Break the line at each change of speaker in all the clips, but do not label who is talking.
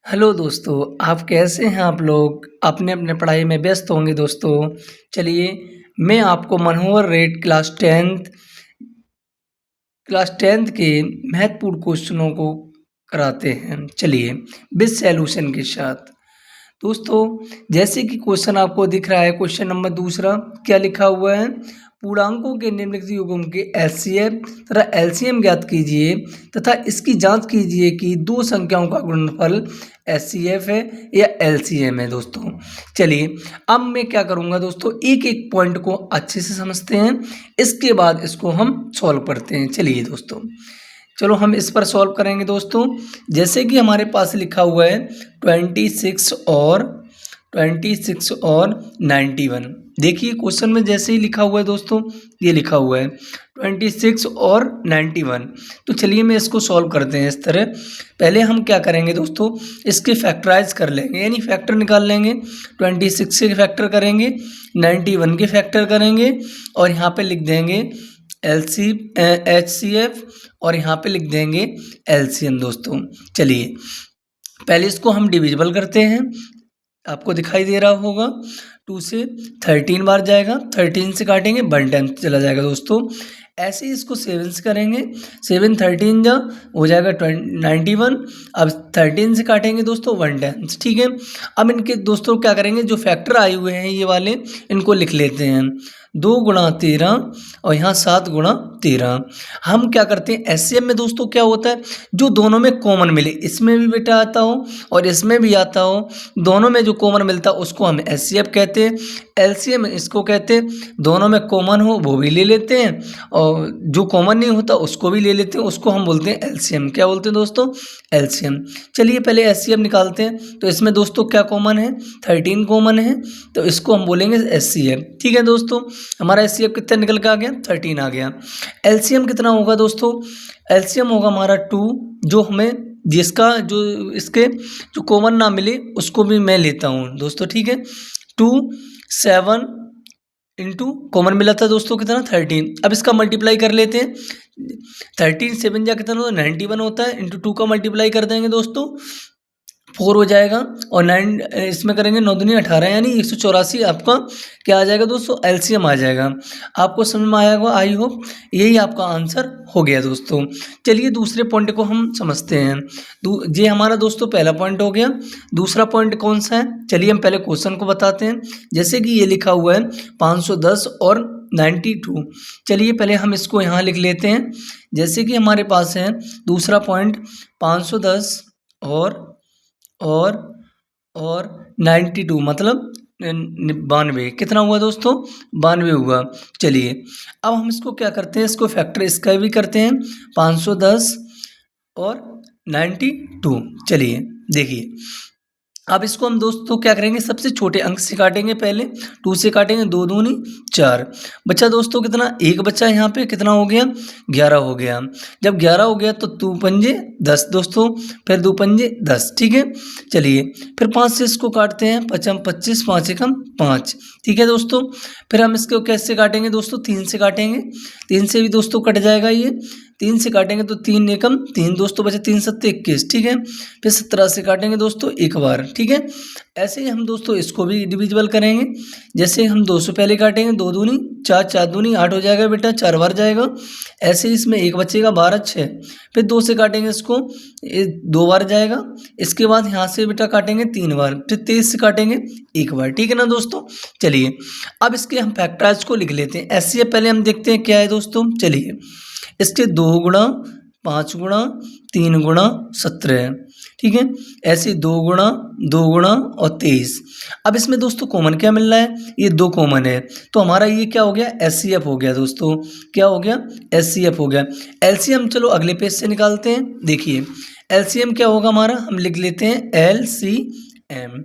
Hello दोस्तों, आप कैसे हैं आप लोग? अपने अपने पढ़ाई में व्यस्त होंगे दोस्तों। चलिए, मैं आपको मनोहर रेट क्लास टेंथ के महत्वपूर्ण क्वेश्चनों को कराते हैं। चलिए, विद सॉल्यूशन के साथ। दोस्तों, जैसे कि क्वेश्चन आपको दिख रहा है, क्वेश्चन नंबर दूसरा क्या लिखा हुआ है? पूर्णांकों के निम्नलिखित युग्म के एचसीएफ तथा एलसीएम ज्ञात कीजिए तथा इसकी जांच कीजिए कि दो संख्याओं का गुणनफल एचसीएफ है या एलसीएम है। दोस्तों, चलिए, अब मैं क्या करूंगा दोस्तों, एक एक पॉइंट को अच्छे से समझते हैं, इसके बाद इसको हम सॉल्व करते हैं। चलिए दोस्तों, चलो हम इस पर सॉल्व करेंगे दोस्तों। जैसे कि हमारे पास लिखा हुआ है 26 और 91। देखिए क्वेश्चन में जैसे ही लिखा हुआ है दोस्तों, ये लिखा हुआ है 26 और 91। तो चलिए मैं इसको सॉल्व करते हैं इस तरह। पहले हम क्या करेंगे दोस्तों, इसके फैक्टराइज कर लेंगे, यानी फैक्टर निकाल लेंगे। 26 के फैक्टर करेंगे, 91 के फैक्टर करेंगे और यहाँ पे लिख देंगे HCF और यहाँ पे लिख देंगे LCM। दोस्तों, चलिए पहले इसको हम डिविजिबल करते हैं। आपको दिखाई दे रहा होगा, 2 से 13 बार जाएगा, 13 से काटेंगे 1 टाइम चला जाएगा दोस्तों। ऐसे ही इसको 7 से करेंगे, 7 13 जा हो जाएगा 91। अब 13 से काटेंगे दोस्तों 1 टाइम, ठीक है। अब इनके दोस्तों क्या करेंगे, जो फैक्टर आए हुए हैं ये वाले, इनको लिख लेते हैं। 2 गुणा 13 और यहाँ 7 गुणा 13। हम क्या करते हैं, एचसीएफ में दोस्तों क्या होता है, जो दोनों में कॉमन मिले, इसमें भी बेटा आता हो और इसमें भी आता हो, दोनों में जो कॉमन मिलता है उसको हम एचसीएफ कहते हैं। एलसीएम इसको कहते हैं, दोनों में कॉमन हो वो भी ले लेते हैं और जो कॉमन नहीं होता उसको भी ले लेते हैं, उसको हम बोलते हैं एलसीएम। क्या बोलते हैं दोस्तों, एलसीएम। चलिए पहले एचसीएफ निकालते हैं। तो इसमें दोस्तों क्या कॉमन है, 13 कॉमन है, तो इसको हम बोलेंगे एचसीएफ। ठीक है दोस्तों, हमारा एचसीएफ कितना निकल के आ गया, 13 आ गया। एलसीएम कितना होगा दोस्तों, एलसीएम होगा हमारा 2, जो हमें जिसका जो इसके जो कॉमन ना मिले उसको भी मैं लेता हूँ दोस्तों। ठीक है, 2 7 इंटू कॉमन मिला था दोस्तों कितना, 13। अब इसका मल्टीप्लाई कर लेते हैं। 13 7 जा कितना होता है, 91 होता है, इंटू 2 का मल्टीप्लाई कर देंगे दोस्तों, 4 हो जाएगा। और 9 इसमें करेंगे, 9 दूनी 18, यानी 184 आपका क्या आ जाएगा दोस्तों, एलसीएम आ जाएगा। आपको समझ में आया होगा, आई होप। यही आपका आंसर हो गया दोस्तों। चलिए दूसरे पॉइंट को हम समझते हैं। ये हमारा दोस्तों पहला पॉइंट हो गया। दूसरा पॉइंट कौन सा है, चलिए हम पहले क्वेश्चन को बताते हैं। जैसे कि ये लिखा हुआ है 510 और 92। चलिए पहले हम इसको यहाँ लिख लेते हैं। जैसे कि हमारे पास है दूसरा पॉइंट 510 और 92, मतलब 92 कितना हुआ दोस्तों, 92 हुआ। चलिए अब हम इसको क्या करते हैं, इसको फैक्टर इसका भी करते हैं, 510 और 92। चलिए देखिए, अब इसको हम दोस्तों क्या करेंगे, सबसे छोटे अंक से काटेंगे। पहले 2 से काटेंगे, 2 दूनी 4, बच्चा दोस्तों कितना, 1 बच्चा यहाँ पे कितना हो गया, 11 हो गया। जब 11 हो गया तो 2 पंजे 10 दोस्तों, फिर 2 पंजे 10। ठीक है, चलिए फिर 5 से इसको काटते हैं, 5 25, 5 एकम 5। ठीक है दोस्तों, फिर हम इसको कैसे काटेंगे दोस्तों, 3 से काटेंगे। 3 से भी दोस्तों कट जाएगा, ये 3 से काटेंगे तो 3 एकम 3 दोस्तों, बचे 3 7 21। ठीक है, फिर 17 से काटेंगे दोस्तों एक बार। ठीक है, ऐसे ही हम दोस्तों इसको भी डिविजिबल करेंगे। जैसे हम 2 से पहले काटेंगे, 2 दूनी 4, 4 दूनी 8 हो जाएगा बेटा, 4 बार जाएगा। ऐसे ही इसमें 1 बचेगा, 12 6। फिर 2 से काटेंगे इसको, 2 बार जाएगा। इसके बाद यहाँ से बेटा काटेंगे 3 बार, फिर 23 से काटेंगे 1 बार। ठीक है ना दोस्तों, चलिए अब इसके हम फैक्टराइज को लिख लेते हैं। ऐसे पहले हम देखते हैं क्या है दोस्तों। चलिए इसके 2 गुणा 5 गुणा 3 गुणा 17। ठीक है, ऐसे 2 गुणा और 23। अब इसमें दोस्तों कॉमन क्या मिल रहा है, ये 2 कॉमन है, तो हमारा ये क्या हो गया, एचसीएफ हो गया दोस्तों। क्या हो गया, एचसीएफ हो गया। एलसीएम चलो अगले पेज से निकालते हैं। देखिए एलसीएम क्या होगा हमारा, हम लिख लेते हैं एलसीएम।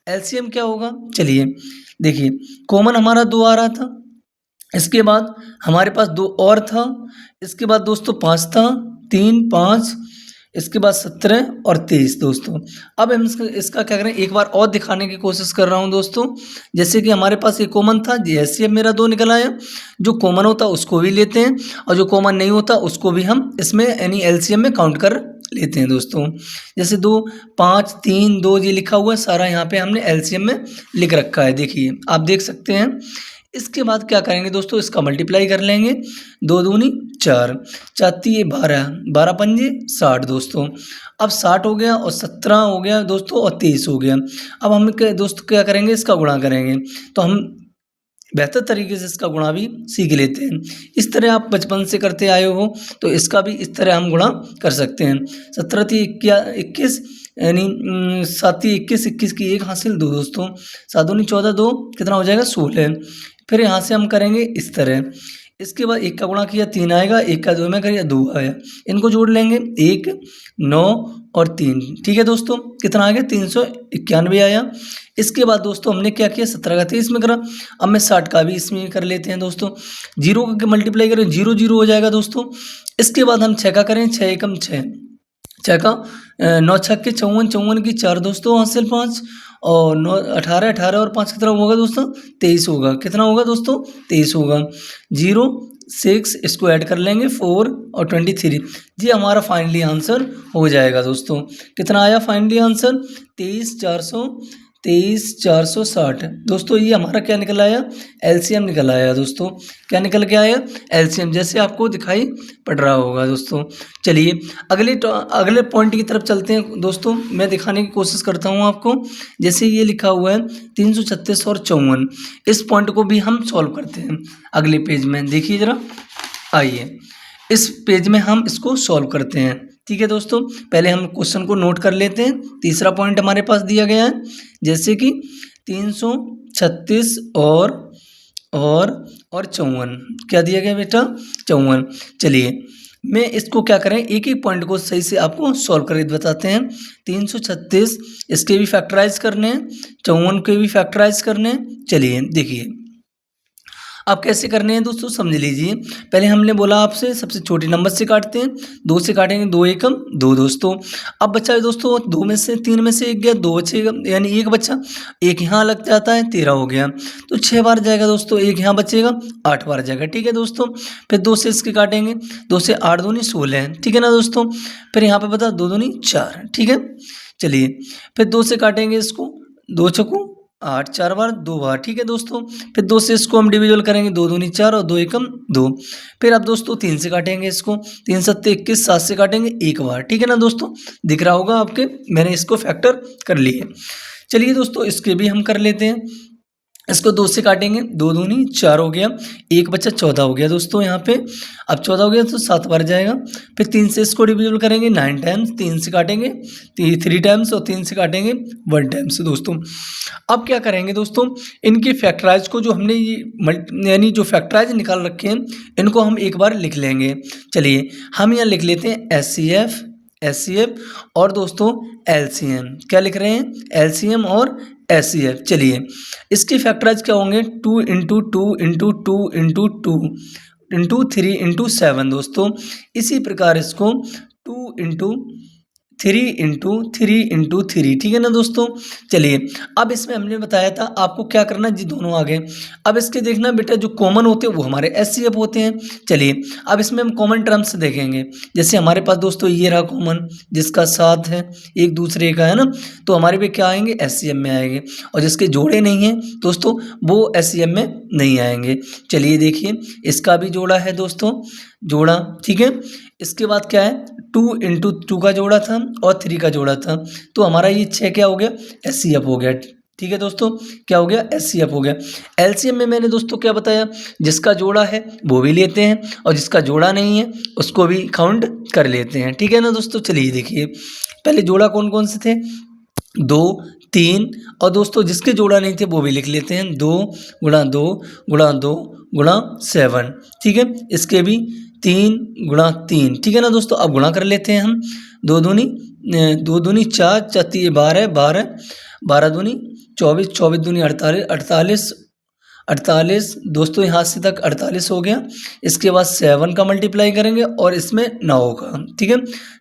एलसीएम क्या होगा, चलिए देखिए, कॉमन हमारा 2 आ रहा था, इसके बाद हमारे पास 2 और था, इसके बाद दोस्तों 5 था, 3 5, इसके बाद 17 और 23 दोस्तों। अब हम इसका क्या करें, एक बार और दिखाने की कोशिश कर रहा हूं दोस्तों। जैसे कि हमारे पास ये कॉमन था, जैसे अब मेरा 2 निकल आया। जो कॉमन होता उसको भी लेते हैं और जो कॉमन नहीं होता उसको भी हम इसमें यानी एलसीएम में काउंट कर लेते हैं दोस्तों। जैसे 2, 5, 3, 2 ये लिखा हुआ है सारा, यहाँ पे हमने एलसीएम में लिख रखा है, देखिए आप देख सकते हैं। इसके बाद क्या करेंगे दोस्तों, इसका मल्टीप्लाई कर लेंगे। 2 दूनी 4, 4 तिये 12, 12 पंजे 60 दोस्तों। अब 60 हो गया और 17 हो गया दोस्तों और 23 हो गया। अब हम दोस्तों क्या करेंगे, इसका गुणा करेंगे। तो हम बेहतर तरीके से इसका गुणा भी सीख लेते हैं। इस तरह आप बचपन से करते आए हो, तो इसका भी इस तरह हम गुणा कर सकते हैं। 17 तिये 21 यानी 7 तिये 21, 21 की 1 हासिल 2 दोस्तों। 7 दूनी 14, 2 कितना हो जाएगा 16। फिर यहाँ से हम करेंगे इस तरह। इसके बाद 1 का गुणा किया 3 आएगा, 1 का 2 में करिए 2 आया। इनको जोड़ लेंगे 1, 9 और 3, ठीक है दोस्तों। कितना आ गया 391 आया। इसके बाद दोस्तों हमने क्या किया, 17 का 23 में करा। अब मैं 60 का भी इसमें कर लेते हैं दोस्तों। 0 का मल्टीप्लाई करें 0 0 हो जाएगा दोस्तों। इसके बाद हम 6 का करें, 6 एकम 6, 6 का 9 छक्के 54, 54 की 4 दोस्तों हासिल 5 और 9 18, 18 और 5 कितना होगा दोस्तों 23 होगा। कितना होगा दोस्तों 23 होगा। 0 6 इसको ऐड कर लेंगे 4 और 23, ये हमारा फाइनली आंसर हो जाएगा दोस्तों। कितना आया फाइनली आंसर 23,460 दोस्तों। ये हमारा क्या निकल आया, एलसीएम निकल आया दोस्तों। क्या निकल के आया, एलसीएम, जैसे आपको दिखाई पड़ रहा होगा दोस्तों। चलिए अगले पॉइंट की तरफ चलते हैं दोस्तों। मैं दिखाने की कोशिश करता हूँ आपको। जैसे ये लिखा हुआ है 336 और 54, इस पॉइंट को भी हम सॉल्व करते हैं अगले पेज में। देखिए ज़रा, आइए इस पेज में हम इसको सॉल्व करते हैं। ठीक है दोस्तों, पहले हम क्वेश्चन को नोट कर लेते हैं। तीसरा पॉइंट हमारे पास दिया गया है, जैसे कि 336 और 54, क्या दिया गया बेटा 54। चलिए मैं इसको क्या करें, एक एक पॉइंट को सही से आपको सॉल्व करके बताते हैं। 336 इसके भी फैक्टराइज करने हैं, 54 के भी फैक्टराइज करने हैं। चलिए देखिए अब कैसे करने हैं दोस्तों, समझ लीजिए। पहले हमने बोला आपसे सबसे छोटे नंबर से काटते हैं, 2 से काटेंगे 2 एकम 2 दोस्तों। अब बचा है दोस्तों 2 में से 3 में से 1 गया, 2 बचेगा यानी 1 बचा, 1 यहाँ लग जाता है 13 हो गया, तो 6 बार जाएगा दोस्तों, 1 यहाँ बचेगा 8 बार जाएगा। ठीक है दोस्तों, फिर 2 से इसके काटेंगे, 2 से 8 दूनी 16 है, ठीक है ना दोस्तों। फिर यहाँ पे बता 2 दूनी 4, ठीक है। चलिए फिर 2 से काटेंगे इसको, 2 छक्कू 8, 4 बार 2 बार, ठीक है दोस्तों। फिर 2 से इसको हम डिविजल करेंगे, 2 दूनी 4 और 2 एकम 2। फिर अब दोस्तों 3 से काटेंगे इसको, 3 सत्ते 21, 7 से काटेंगे 1 बार, ठीक है ना दोस्तों। दिख रहा होगा आपके, मैंने इसको फैक्टर कर लिए। चलिए दोस्तों इसके भी हम कर लेते हैं। इसको 2 से काटेंगे, 2 दूनी 4 हो गया, 1 बचा 14 हो गया दोस्तों यहाँ पे। अब 14 हो गया तो 7 बार जाएगा। फिर 3 से इसको डिविजल करेंगे 9 टाइम्स, 3 से काटेंगे 3 टाइम्स और 3 से काटेंगे 1 टाइम्स दोस्तों। अब क्या करेंगे दोस्तों, इनके फैक्टराइज को जो हमने ये यानी जो फैक्टराइज निकाल रखे हैं, इनको हम एक बार लिख लेंगे। चलिए हम यहाँ लिख लेते हैं एचसीएफ और दोस्तों एलसीएम। क्या लिख रहे हैं, एलसीएम और एचसीएफ। चलिए इसके फैक्टराइज क्या होंगे, 2 into 2 into 2 into 2 into 3 into 7 दोस्तों। इसी प्रकार इसको 2 इंटू 3 इंटू 3 इंटू 3, ठीक है ना दोस्तों। चलिए अब इसमें हमने बताया था आपको क्या करना है, जी दोनों आ गए। अब इसके देखना बेटा जो कॉमन होते हैं वो हमारे एचसीएफ होते हैं। चलिए अब इसमें हम कॉमन टर्म्स देखेंगे। जैसे हमारे पास दोस्तों ये रहा कॉमन, जिसका साथ है एक दूसरे का, है ना, तो हमारे पे क्या आएंगे, एचसीएफ में आएंगे। और जिसके जोड़े नहीं हैं दोस्तों वो एचसीएफ में नहीं आएंगे। चलिए देखिए इसका भी जोड़ा है दोस्तों, जोड़ा, ठीक है। इसके बाद क्या है, 2 इंटू 2 का जोड़ा था और 3 का जोड़ा था, तो हमारा ये 6 क्या हो गया, एचसीएफ हो गया। ठीक है दोस्तों, क्या हो गया, एचसीएफ हो गया। एलसीएम में मैंने दोस्तों क्या बताया, जिसका जोड़ा है वो भी लेते हैं और जिसका जोड़ा नहीं है उसको भी काउंट कर लेते हैं। ठीक है ना दोस्तों। चलिए देखिए पहले जोड़ा कौन कौन से थे, 2, 3 और दोस्तों जिसके जोड़ा नहीं थे वो भी लिख लेते हैं, 2 गुणा 2 गुणा 2 गुणा 7, ठीक है। इसके भी 3 गुणा 3, ठीक है ना दोस्तों। अब गुणा कर लेते हैं हम, 2 दूनी 4, 4 3 12, 12 दूनी 24, 24 दूनी 48, 48 दोस्तों यहाँ से तक 48 हो गया। इसके बाद 7 का मल्टीप्लाई करेंगे और इसमें 9 का, ठीक है।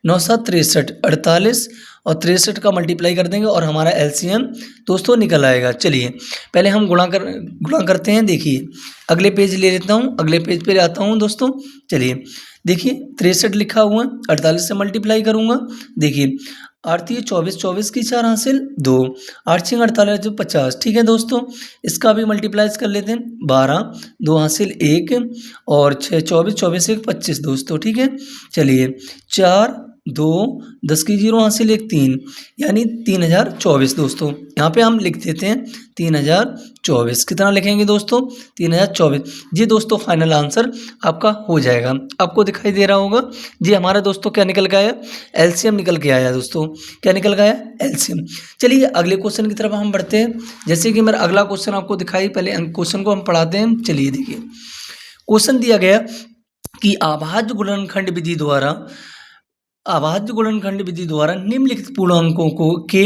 9 7 63, 48 और 63 का मल्टीप्लाई कर देंगे और हमारा एलसीएम दोस्तों निकल आएगा। चलिए पहले हम गुणा करते हैं। देखिए अगले पेज ले लेता हूँ, अगले पेज पे आता हूँ दोस्तों। चलिए देखिए 63 लिखा हुआ है, 48 से मल्टीप्लाई करूँगा। देखिए 8 तिये 24, 24 की 4 हासिल 2, 8 छः 48 जो 50। ठीक है दोस्तों, इसका भी मल्टीप्लाइज कर लेते हैं। 12, 2 हासिल 1 और 6 24, 24 1 25 दोस्तों। ठीक है, चलिए 4 2 10 की 0 हासिल 1 3, यानी 3024 दोस्तों। यहाँ पे हम लिख देते हैं 3024। कितना लिखेंगे दोस्तों? 3024। जी दोस्तों, फाइनल आंसर आपका हो जाएगा। आपको दिखाई दे रहा होगा जी, हमारा दोस्तों क्या निकल के आया? एलसीएम निकल के आया दोस्तों। क्या निकल के आया? एलसीएम। चलिए अगले क्वेश्चन की तरफ हम बढ़ते हैं। जैसे कि मेरा अगला क्वेश्चन आपको दिखाई, पहले क्वेश्चन को हम पढ़ाते हैं। चलिए देखिए, क्वेश्चन दिया गया कि अभाज्य गुणनखंड विधि द्वारा निम्नलिखित पूर्णांकों को के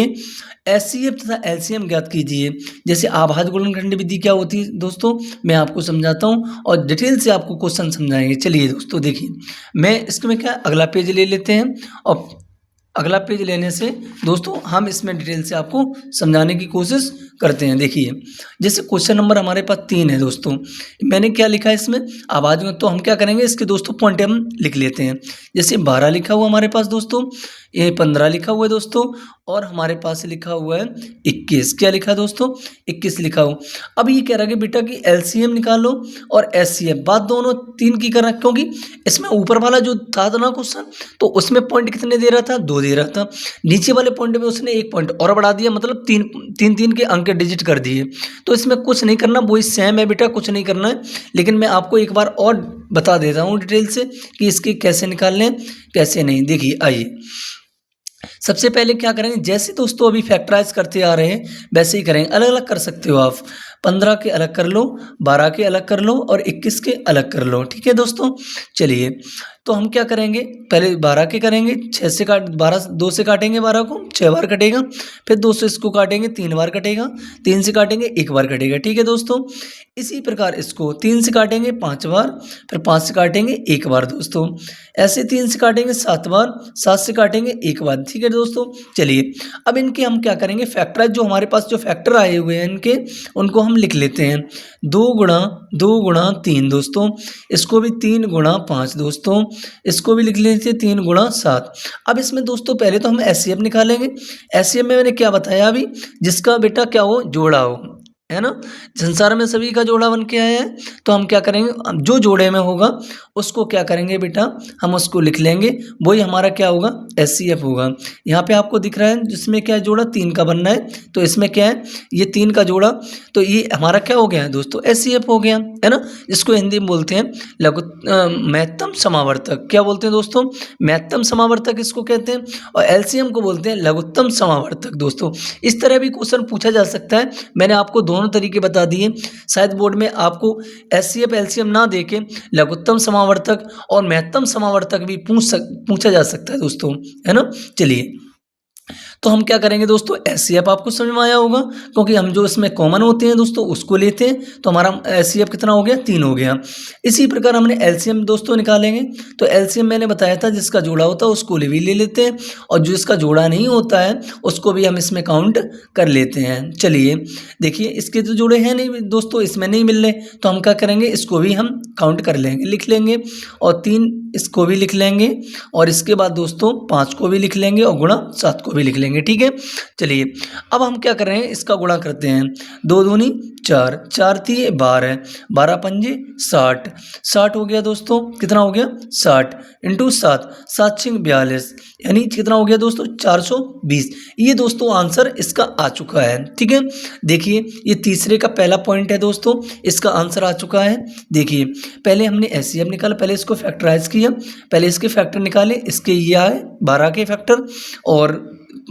एचसीएफ तथा एलसीएम ज्ञात कीजिए। जैसे अभाज्य गुणनखंड विधि क्या होती है दोस्तों, मैं आपको समझाता हूँ और डिटेल से आपको क्वेश्चन समझाएंगे। चलिए दोस्तों देखिए, मैं इसमें क्या अगला पेज ले लेते हैं और अगला पेज लेने से दोस्तों हम इसमें डिटेल से आपको समझाने की कोशिश करते हैं। देखिए, जैसे क्वेश्चन नंबर हमारे पास 3 है दोस्तों। मैंने क्या लिखा है इसमें? आवाज़ में, तो हम क्या करेंगे, इसके दोस्तों पॉइंट हम लिख लेते हैं। जैसे 12 लिखा हुआ हमारे पास दोस्तों, ये 15 लिखा हुआ है दोस्तों, और हमारे पास लिखा हुआ है 21। क्या लिखा है दोस्तों? 21 लिखा हुआ। अब ये कह रहा है कि बेटा कि एलसीएम निकालो और एचसीएफ, बात दोनों 3 की कर रहा है, क्योंकि इसमें ऊपर वाला जो था ना क्वेश्चन, तो उसमें पॉइंट कितने दे रहा था? 2 दे रहा था। नीचे वाले पॉइंट में उसने 1 पॉइंट और बढ़ा दिया, मतलब 3 के अंक डिजिट कर दिए। तो इसमें कुछ नहीं करना, वही सेम है बेटा, कुछ नहीं करना है। लेकिन मैं आपको एक बार और बता देता हूँ डिटेल से कि इसके कैसे निकालने कैसे नहीं। देखिए आइए, सबसे पहले क्या करेंगे, जैसे दोस्तों अभी फैक्टराइज करते आ रहे हैं वैसे ही करेंगे। अलग अलग कर सकते हो आप, 15 के अलग कर लो, 12 के अलग कर लो और 21 के अलग कर लो। ठीक है दोस्तों, चलिए तो हम क्या करेंगे, पहले 12 के करेंगे, 6 से काट 12 2 से काटेंगे 12 को, 6 बार कटेगा। फिर 2 से इसको काटेंगे, 3 बार कटेगा। 3 से काटेंगे, 1 बार कटेगा। ठीक है दोस्तों, इसी प्रकार इसको 3 से काटेंगे 5 बार, फिर 5 से काटेंगे 1 बार दोस्तों। ऐसे 3 से काटेंगे 7 बार, 7 से काटेंगे 1 बार। ठीक है दोस्तों, चलिए अब इनके हम क्या करेंगे, फैक्टराइज जो हमारे पास जो फैक्टर आए हुए हैं इनके, उनको हम लिख लेते हैं। 2 गुणा 3 दोस्तों, इसको भी 3 गुणा 5 दोस्तों, इसको भी लिख लेते हैं 3 गुणा 7। अब इसमें दोस्तों पहले तो हम एचसीएफ निकालेंगे। एचसीएफ में मैंने क्या बताया अभी, जिसका बेटा क्या हो, जोड़ा हो, है ना। संसार में सभी का जोड़ा बन के आया है, तो हम क्या करेंगे, जो जोड़े में होगा उसको क्या करेंगे बेटा, हम उसको लिख लेंगे, वही हमारा क्या होगा, एचसीएफ होगा। यहाँ पे आपको दिख रहा है जिसमें क्या है, जोड़ा 3 का बनना है, तो इसमें क्या है, ये 3 का जोड़ा, तो ये हमारा क्या हो गया है दोस्तों, एचसीएफ हो गया, है ना। इसको हिंदी में बोलते हैं महत्तम समावर्तक। क्या बोलते हैं दोस्तों, महत्तम समावर्तक इसको कहते हैं, और एलसीएम को बोलते हैं लघुत्तम समावर्तक दोस्तों। इस तरह भी क्वेश्चन पूछा जा सकता है। मैंने आपको दोनों तरीके बता दिए। शायद बोर्ड में आपको एचसीएफ एलसीएम ना देके लघुत्तम समावर्तक और महत्तम समावर्तक भी पूछा जा सकता है दोस्तों, है ना। चलिए तो हम क्या करेंगे दोस्तों, एचसीएफ आपको समझ में आया होगा, क्योंकि हम जो इसमें कॉमन होते हैं दोस्तों उसको लेते हैं, तो हमारा एचसीएफ कितना हो गया, 3 हो गया। इसी प्रकार हमने एलसीएम दोस्तों निकालेंगे, तो एलसीएम मैंने बताया था जिसका जोड़ा होता है उसको भी ले लेते हैं, और जो इसका जोड़ा नहीं होता है उसको भी हम इसमें काउंट कर लेते हैं। चलिए देखिए, इसके तो जोड़े हैं नहीं दोस्तों, इसमें नहीं मिल रहे, तो हम क्या करेंगे, इसको भी हम काउंट कर लेंगे, लिख लेंगे, और 3 इसको भी लिख लेंगे, और इसके बाद दोस्तों 5 को भी लिख लेंगे और गुणा 7 को भी लिख लेंगे। ठीक है, चलिए अब हम क्या कर रहे हैं, इसका गुणा करते हैं। 2 दूनी 4, 4 तिये 12, 12 पंजे 60, 60 हो गया दोस्तों, कितना हो गया, 60 इंटू 7, 7 छिंग 42, यानी कितना हो गया दोस्तों, 420। ये दोस्तों आंसर इसका आ चुका है। ठीक है, देखिए ये तीसरे का पहला पॉइंट है दोस्तों, इसका आंसर आ चुका है। देखिए पहले हमने एचसीएफ निकाला, पहले इसको फैक्टराइज किया, पहले इसके फैक्टर निकाले, इसके ये आए 12 के फैक्टर, और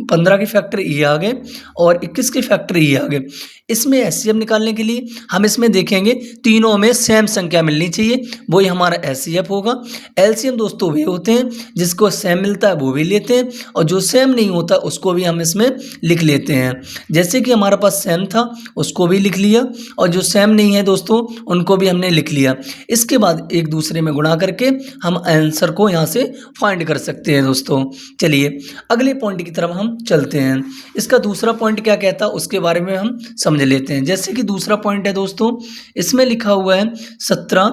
15 के फैक्टर ये आ गए, और 21 के फैक्टर ये आ गए। इसमें एचसीएफ निकालने के लिए हम इसमें देखेंगे तीनों में सेम संख्या मिलनी चाहिए, वही हमारा एचसीएफ होगा। एलसीएम दोस्तों वे होते हैं जिसको सेम मिलता है वो भी लेते हैं, और जो सेम नहीं होता उसको भी हम इसमें लिख लेते हैं। जैसे कि हमारे पास सेम था उसको भी लिख लिया, और जो सेम नहीं है दोस्तों उनको भी हमने लिख लिया। इसके बाद एक दूसरे में गुणा करके हम आंसर को यहाँ से फाइंड कर सकते हैं दोस्तों। चलिए अगले पॉइंट की तरफ हम चलते हैं। इसका दूसरा पॉइंट क्या कहता है उसके बारे में हम समझ लेते हैं। जैसे कि दूसरा पॉइंट है दोस्तों, इसमें लिखा हुआ है 17,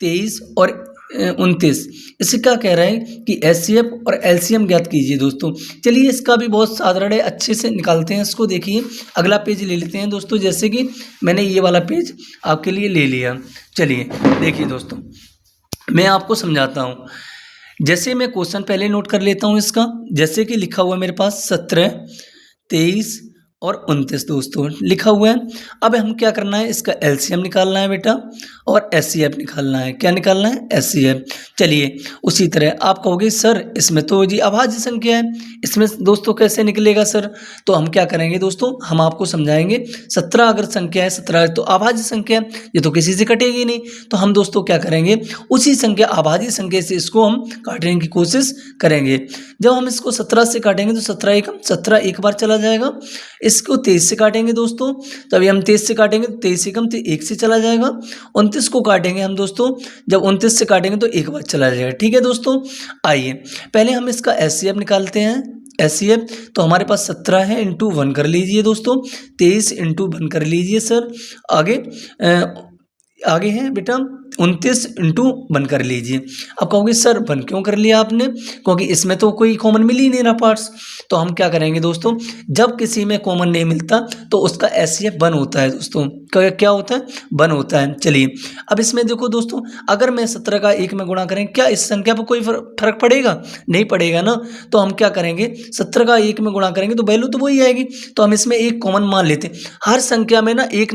23 और 29। इससे क्या कह रहा है कि एचसीएफ और एलसीएम ज्ञात कीजिए दोस्तों। चलिए इसका भी बहुत साधारण है, अच्छे से निकालते हैं इसको। देखिए अगला पेज ले लेते हैं दोस्तों, जैसे कि मैंने ये वाला पेज आपके लिए ले लिया। चलिए देखिए दोस्तों, मैं आपको समझाता हूँ। जैसे मैं क्वेश्चन पहले नोट कर लेता हूँ इसका, जैसे कि लिखा हुआ है मेरे पास 17, 23 और 29 दोस्तों लिखा हुआ है। अब हम क्या करना है, इसका एलसीएम निकालना है बेटा और एचसीएफ निकालना है। क्या निकालना है, एचसीएफ। चलिए उसी तरह आप कहोगे सर इसमें तो जी अभाज्य संख्या है, इसमें दोस्तों कैसे निकलेगा सर? तो हम क्या करेंगे दोस्तों, हम आपको समझाएंगे। 17 अगर संख्या है, 17 तो अभाज्य संख्या है, ये तो किसी से कटेगी नहीं। तो हम दोस्तों क्या करेंगे, उसी संख्या अभाज्य संख्या से इसको हम काटने की कोशिश करेंगे। जब हम इसको 17 से काटेंगे तो 17 एकम 17 एक बार चला जाएगा। इसको 23 से काटेंगे दोस्तों, तभी हम 23 से काटेंगे तो 23 एकम 1 से चला जाएगा। 29 को काटेंगे हम दोस्तों, जब 29 से काटेंगे तो एक बार चला जाएगा। ठीक है दोस्तों, आइए पहले हम इसका एचसीएफ निकालते हैं। एचसीएफ तो हमारे पास 17 है, इंटू 1 कर लीजिए दोस्तों, 23 इंटू 1 कर लीजिए सर। आगे है बेटा 29 इंटू 1 कर लीजिए। अब कहोगे सर 1 क्यों कर लिया आपने, क्योंकि इसमें तो कोई कॉमन मिल ही नहीं रहा पार्ट्स। तो हम क्या करेंगे दोस्तों, जब किसी में कॉमन नहीं मिलता तो उसका एचसीएफ 1 होता है दोस्तों। क्या होता है, 1 होता है। चलिए अब इसमें देखो दोस्तों, अगर मैं 17 का 1 में गुणा करें, क्या इस संख्या पर कोई फर्क पड़ेगा? नहीं पड़ेगा ना। तो हम क्या करेंगे, 17 का 1 में गुणा करेंगे तो वैल्यू तो वही आएगी। तो हम इसमें एक कॉमन मान लेते हैं। हर संख्या में ना एक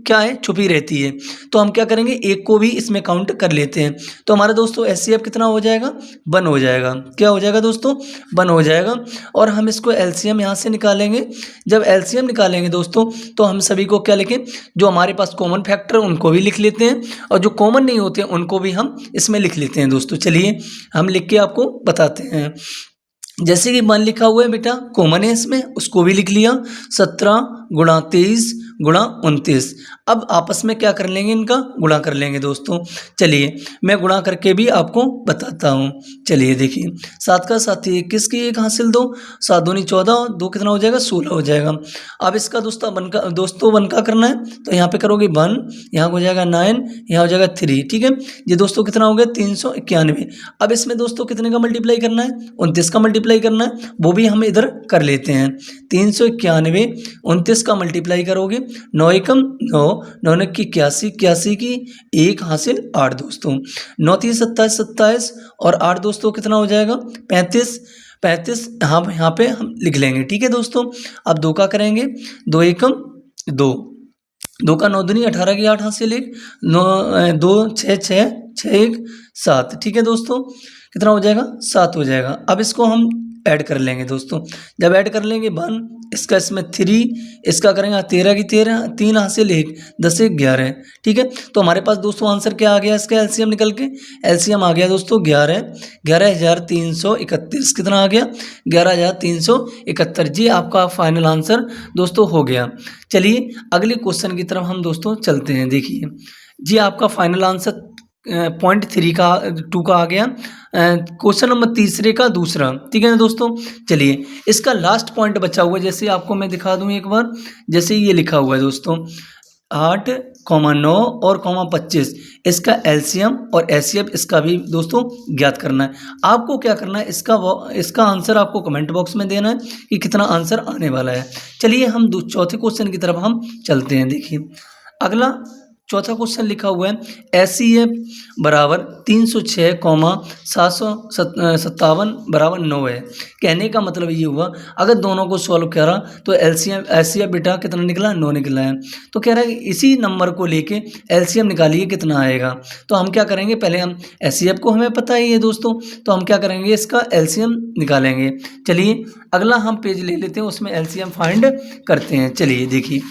क्या है, छुपी रहती है। तो हम क्या करेंगे, एक को भी इसमें काउंट कर लेते हैं। तो हमारा दोस्तों एचसीएफ कितना हो जाएगा, 1 हो जाएगा। क्या हो जाएगा दोस्तों, 1 हो जाएगा। और हम इसको एलसीएम यहाँ से निकालेंगे। जब एलसीएम निकालेंगे दोस्तों तो हम सभी को क्या लिखें, जो हमारे पास कॉमन फैक्टर उनको भी लिख लेते हैं और जो कॉमन नहीं होते हैं उनको भी हम इसमें लिख लेते हैं दोस्तों। चलिए हम लिख के आपको बताते हैं। जैसे कि 1 लिखा हुआ है बेटा, कॉमन है इसमें, उसको भी लिख लिया। 17 गुणा 23 गुणा 29। अब आपस में क्या कर लेंगे, इनका गुणा कर लेंगे दोस्तों। चलिए मैं गुणा करके भी आपको बताता हूँ। चलिए देखिए, 7 का 7 21 की 1 हासिल 2, 7 दूनी 14, 2 कितना हो जाएगा, 16 हो जाएगा। अब इसका दोस्तों 1 का करना है तो यहाँ पे करोगे 1, यहाँ हो जाएगा 9, यहाँ हो जाएगा 3। ठीक है, ये दोस्तों कितना हो गया, 391। अब इसमें दोस्तों कितने का मल्टीप्लाई करना है, 29 का मल्टीप्लाई करना है, वो भी हम इधर कर लेते हैं। 391 29 का मल्टीप्लाई करोगे, 9 एकम 9, 9 ने की 81, 81 की 1 हासिल 8 दोस्तों, 9 3 27 27 और 8 दोस्तों कितना हो जाएगा, 35। 35 यहाँ पे हम लिख लेंगे। ठीक है दोस्तों, अब 2 का करेंगे, 2 एकम 2, 2 का 9 दूनी 18 की 8 हासिल 1, 9 2 6 6 6 1 7। ठीक है दोस्तों, कितना हो जाएगा, 7 हो जाएगा। अब इसको हम ऐड कर लेंगे दोस्तों। जब ऐड कर लेंगे 1, इसका इसमें 3, इसका करेंगे 13 की 13, 3 हासिल 1, 10 1 11। ठीक है, तो हमारे पास दोस्तों आंसर क्या आ गया, इसका एलसीएम निकल के एलसीएम आ गया दोस्तों 11,331। कितना आ गया, 11,331 जी। आपका फाइनल आंसर दोस्तों हो गया। चलिए अगले क्वेश्चन की तरफ हम दोस्तों चलते हैं। देखिए जी, आपका फाइनल आंसर पॉइंट 2 का आ गया, क्वेश्चन नंबर 3 का दूसरा। ठीक है ना दोस्तों, चलिए इसका लास्ट पॉइंट बचा हुआ है, जैसे आपको मैं दिखा दूं एक बार। जैसे ये लिखा हुआ है दोस्तों 8, 9 और 25, इसका एलसीएम और एचसीएफ इसका भी दोस्तों ज्ञात करना है। आपको क्या करना है, इसका आंसर आपको कमेंट बॉक्स में देना है कि कितना आंसर आने वाला है। चलिए हम चौथे क्वेश्चन की तरफ हम चलते हैं। देखिए अगला चौथा क्वेश्चन लिखा हुआ है, एचसीएफ बराबर 306,757 बराबर 9 है। कहने का मतलब ये हुआ, अगर दोनों को सॉल्व करा तो एचसीएफ बेटा कितना निकला, 9 निकला है। तो कह रहा है कि इसी नंबर को लेके एलसीएम निकालिए कितना आएगा। तो हम क्या करेंगे, पहले हम एचसीएफ को हमें पता ही है दोस्तों, तो हम क्या करेंगे, इसका एलसीएम निकालेंगे। चलिए अगला हम पेज ले लेते हैं, उसमें एलसीएम फाइंड करते हैं। चलिए देखिए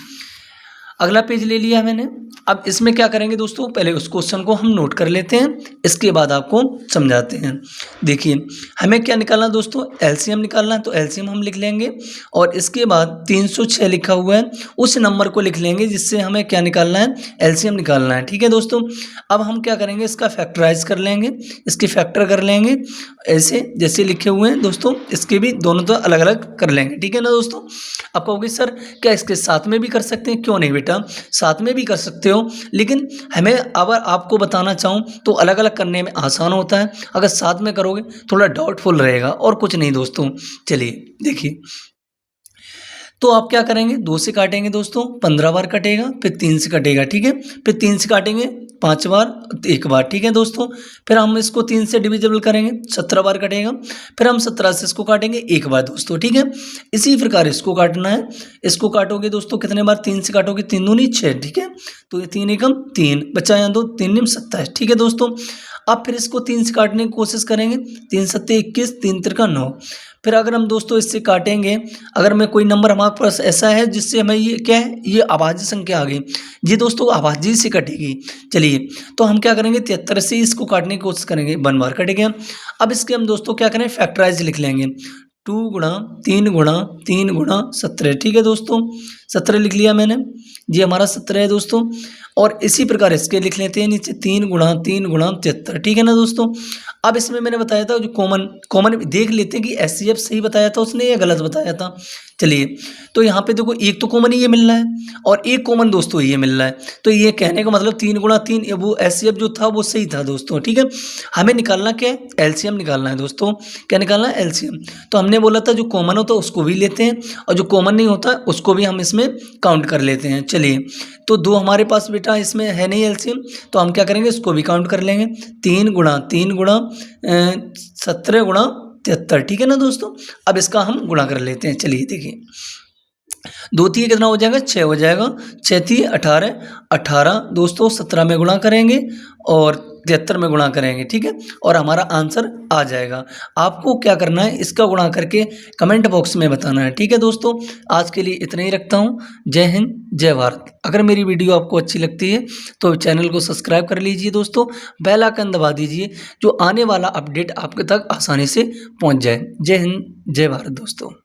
अगला पेज ले लिया मैंने। अब इसमें क्या करेंगे दोस्तों, पहले उस क्वेश्चन को हम नोट कर लेते हैं, इसके बाद आपको समझाते हैं। देखिए हमें क्या निकालना दोस्तों, एलसीएम निकालना है। तो एलसीएम हम लिख लेंगे और इसके बाद 306 लिखा हुआ है, उस नंबर को लिख लेंगे जिससे हमें क्या निकालना है, एलसीएम निकालना है। ठीक है दोस्तों, अब हम क्या करेंगे, इसका फैक्टराइज कर लेंगे, इसके फैक्टर कर लेंगे, ऐसे जैसे लिखे हुए हैं दोस्तों, इसके भी दोनों तो अलग अलग कर लेंगे। ठीक है ना दोस्तों। अब कहोगे सर क्या इसके साथ में भी कर सकते हैं, क्यों नहीं बेटा, साथ में भी कर सकते हो। हो, लेकिन हमें अगर आपको बताना चाहूँ तो अलग-अलग करने में आसान होता है, अगर साथ में करोगे थोड़ा डाउटफुल रहेगा और कुछ नहीं दोस्तों। चलिए देखिए, तो आप क्या करेंगे, 2 से काटेंगे दोस्तों 15 बार कटेगा, फिर 3 से कटेगा, ठीक है? फिर 3 से काटेंगे 5 बार, 1 बार, ठीक है दोस्तों? फिर हम इसको 3 से डिविजिबल करेंगे, 17 बार कटेगा, फिर हम 17 से इसको काटेंगे 1 बार दोस्तों, ठीक है? इसी प्रकार इसको काटना है, इसको काटोगे दोस्तों कितने बार, 3 से काटोगे, 3 दूनी 6, ठीक है? तो ये 3 एकम 3 बचा यहाँ 2, 3 निम 27, ठीक है दोस्तों? अब फिर इसको 3 से काटने की कोशिश करेंगे, 3 सत्ते 21, 3 तिरका 9। फिर अगर हम दोस्तों इससे काटेंगे, अगर मैं कोई नंबर हमारे पास ऐसा है जिससे हमें ये क्या है, ये अभाज्य संख्या आ गई, ये दोस्तों अभाज्य से कटेगी। चलिए, तो हम क्या करेंगे, 73 से इसको काटने की कोशिश करेंगे, 1 बार कट गया। अब इसके हम दोस्तों क्या करें, फैक्टराइज लिख लेंगे, 2 गुणा 3 गुणा 3 गुणा 17, ठीक है दोस्तों? 17 लिख लिया मैंने, ये हमारा 17 है दोस्तों। और इसी प्रकार इसके लिख लेते हैं नीचे, 3 गुणा 3 गुणा 73, ठीक है ना दोस्तों? अब इसमें मैंने बताया था जो कॉमन देख लेते हैं कि एचसीएफ सही बताया था उसने या गलत बताया था। चलिए, तो यहाँ पे देखो एक तो कॉमन ही ये मिल रहा है और एक कॉमन दोस्तों ये मिल रहा है, तो ये कहने का मतलब 3 गुणा 3 वो एचसीएफ जो था वो सही था दोस्तों, ठीक है? हमें निकालना क्या है, एलसीएम निकालना है दोस्तों। क्या निकालना है, एलसीएम। तो हमने बोला था जो कॉमन होता है उसको भी लेते हैं और जो कॉमन नहीं होता उसको भी हम इसमें काउंट कर लेते हैं। चलिए, तो 2 हमारे पास बेटा इसमें है नहीं एलसीएम, तो हम क्या करेंगे, इसको भी काउंट कर लेंगे, 3 गुणा 3 गुणा 17 गुणा 73, ठीक है ना दोस्तों? अब इसका हम गुणा कर लेते हैं। चलिए देखिए, 2 थी कितना हो जाएगा, 6 हो जाएगा, 6 थी 18, 18 दोस्तों 17 में गुणा करेंगे और 73 में गुणा करेंगे, ठीक है? और हमारा आंसर आ जाएगा। आपको क्या करना है, इसका गुणा करके कमेंट बॉक्स में बताना है, ठीक है दोस्तों? आज के लिए इतना ही रखता हूँ। जय हिंद, जय भारत। अगर मेरी वीडियो आपको अच्छी लगती है तो चैनल को सब्सक्राइब कर लीजिए दोस्तों, बेल आइकन दबा दीजिए, जो आने वाला अपडेट आपके तक आसानी से पहुँच जाए। जय हिंद, जय भारत दोस्तों।